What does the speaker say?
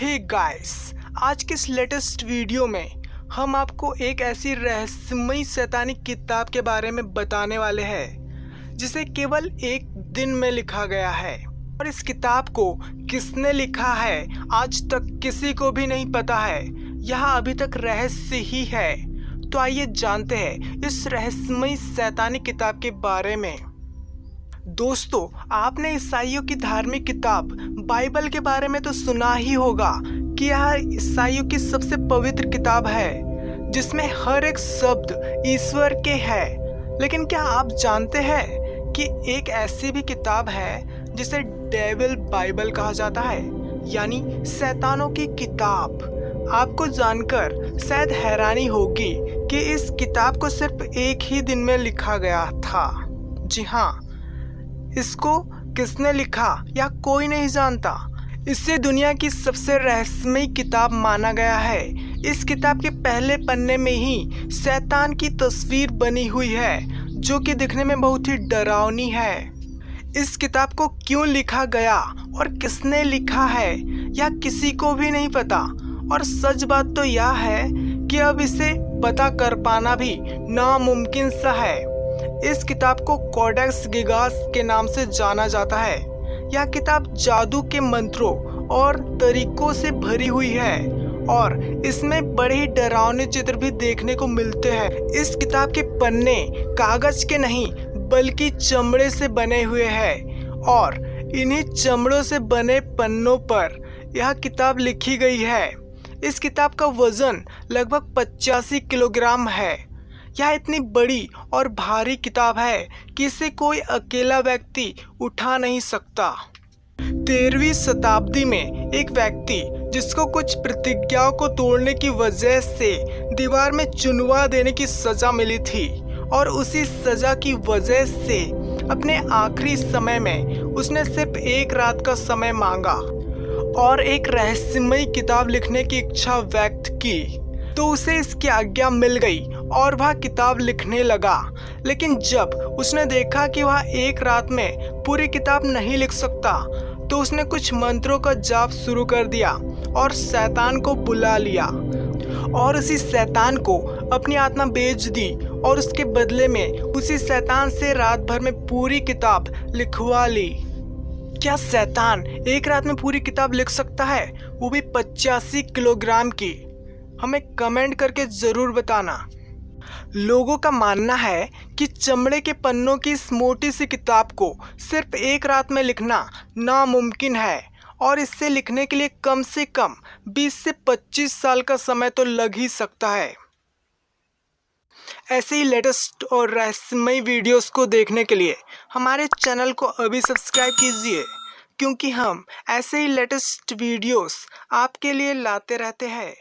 Hey guys, आज के इस लेटेस्ट वीडियो में हम आपको एक ऐसी रहस्यमयी शैतानी किताब के बारे में बताने वाले हैं जिसे केवल एक दिन में लिखा गया है। और इस किताब को किसने लिखा है आज तक किसी को भी नहीं पता है। यह अभी तक रहस्य ही है। तो आइए जानते हैं इस रहस्यमयी शैतानी किताब के बारे में। दोस्तों, आपने ईसाइयों की धार्मिक किताब बाइबल के बारे में तो सुना ही होगा कि यह ईसाइयों की सबसे पवित्र किताब है जिसमें हर एक शब्द ईश्वर के है। लेकिन क्या आप जानते हैं कि एक ऐसी भी किताब है जिसे डेविल बाइबल कहा जाता है, यानी शैतानों की किताब। आपको जानकर शायद हैरानी होगी कि इस किताब को सिर्फ एक ही दिन में लिखा गया था। जी हाँ, इसको किसने लिखा या कोई नहीं जानता। इसे दुनिया की सबसे रहस्यमयी किताब माना गया है। इस किताब के पहले पन्ने में ही शैतान की तस्वीर बनी हुई है जो कि दिखने में बहुत ही डरावनी है। इस किताब को क्यों लिखा गया और किसने लिखा है यह किसी को भी नहीं पता। और सच बात तो यह है कि अब इसे पता कर पाना भी नामुमकिन सा है। इस किताब को कोडेक्स गिगास के नाम से जाना जाता है। यह किताब जादू के मंत्रों और तरीकों से भरी हुई है और इसमें बड़े ही डरावने चित्र भी देखने को मिलते हैं। इस किताब के पन्ने कागज के नहीं बल्कि चमड़े से बने हुए हैं और इन्हीं चमड़ों से बने पन्नों पर यह किताब लिखी गई है। इस किताब का वजन लगभग 85 किलोग्राम है। यह इतनी बड़ी और भारी किताब है कि इसे कोई अकेला व्यक्ति उठा नहीं सकता। 13वीं शताब्दी में एक व्यक्ति जिसको कुछ प्रतिज्ञाओं को तोड़ने की वजह से दीवार में चुनवा देने की सजा मिली थी और उसी सजा की वजह से अपने आखिरी समय में उसने सिर्फ एक रात का समय मांगा और एक रहस्यमयी किताब लिखने की इच्छा व्यक्त की। तो उसे इसकी आज्ञा मिल गई और वह किताब लिखने लगा। लेकिन जब उसने देखा कि वह एक रात में पूरी किताब नहीं लिख सकता तो उसने कुछ मंत्रों का जाप शुरू कर दिया और शैतान को बुला लिया और उसी शैतान को अपनी आत्मा बेच दी और उसके बदले में उसी शैतान से रात भर में पूरी किताब लिखवा ली। क्या शैतान एक रात में पूरी किताब लिख सकता है, वो भी 85 किलोग्राम की? हमें कमेंट करके ज़रूर बताना। लोगों का मानना है कि चमड़े के पन्नों की इस मोटी सी किताब को सिर्फ एक रात में लिखना नामुमकिन है और इससे लिखने के लिए कम से कम 20 से 25 साल का समय तो लग ही सकता है। ऐसे ही लेटेस्ट और रहस्यमयी वीडियोस को देखने के लिए हमारे चैनल को अभी सब्सक्राइब कीजिए, क्योंकि हम ऐसे ही लेटेस्ट वीडियोस आपके लिए लाते रहते हैं।